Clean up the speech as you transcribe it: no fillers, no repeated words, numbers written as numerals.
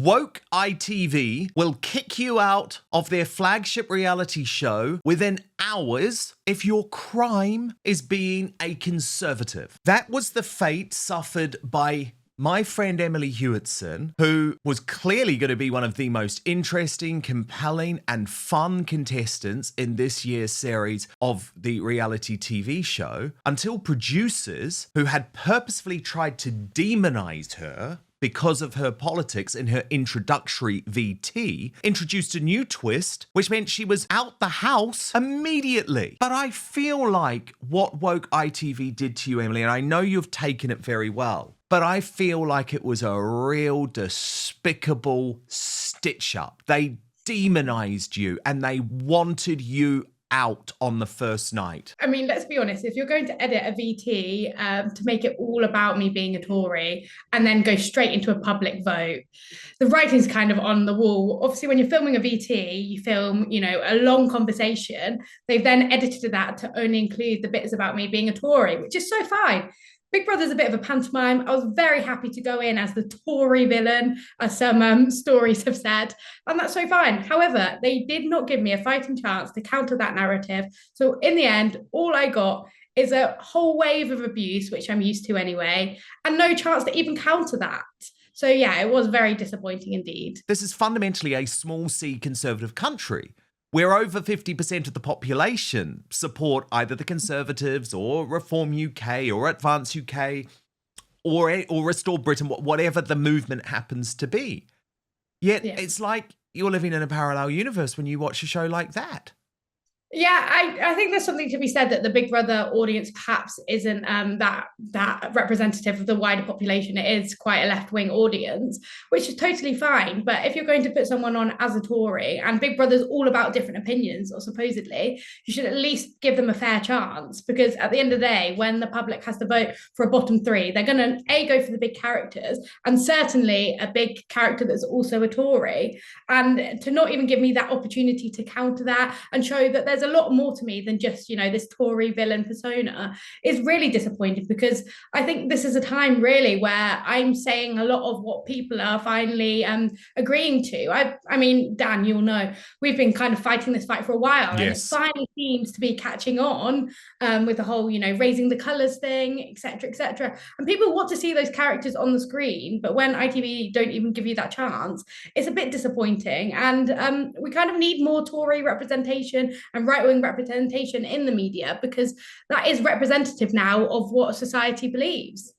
Woke ITV will kick you out of their flagship reality show within hours if your crime is being a conservative. That was the fate suffered by my friend Emily Hewitson, who was clearly going to be one of the most interesting, compelling, and fun contestants in this year's series of the reality TV show, until producers who had purposefully tried to demonize her because of her politics in her introductory VT, introduced a new twist, which meant she was out the house immediately. But I feel like what Woke ITV did to you, Emily, and I know you've taken it very well, but I feel like it was a real despicable stitch-up. They demonized you and they wanted you out on the first night. I mean, let's be honest, if you're going to edit a VT to make it all about me being a Tory and then go straight into a public vote, the writing's kind of on the wall. Obviously, when you're filming a VT, you film, a long conversation. They've then edited that to only include the bits about me being a Tory, which is so fine. Big Brother's a bit of a pantomime. I was very happy to go in as the Tory villain, as some stories have said, and that's so fine. However, they did not give me a fighting chance to counter that narrative. So in the end, all I got is a whole wave of abuse, which I'm used to anyway, and no chance to even counter that. So yeah, it was very disappointing indeed. This is fundamentally a small C conservative country, where over 50% of the population support either the Conservatives or Reform UK or Advance UK or Restore Britain, whatever the movement happens to be. Yet It's like you're living in a parallel universe when you watch a show like that. Yeah, I think there's something to be said that the Big Brother audience perhaps isn't that representative of the wider population. It is quite a left-wing audience, which is totally fine. But if you're going to put someone on as a Tory, and Big Brother's all about different opinions, or supposedly, you should at least give them a fair chance. Because at the end of the day, when the public has to vote for a bottom three, they're going to go for the big characters, and certainly a big character that's also a Tory. And to not even give me that opportunity to counter that and show that there's a lot more to me than just, this Tory villain persona is really disappointing, because I think this is a time really where I'm saying a lot of what people are finally agreeing to. I mean, Dan, you'll know, we've been kind of fighting this fight for a while, and it finally seems to be catching on with the whole, raising the colours thing, etc., etc. And people want to see those characters on the screen, but when ITV don't even give you that chance, it's a bit disappointing. And we kind of need more Tory representation and right-wing representation in the media, because that is representative now of what society believes.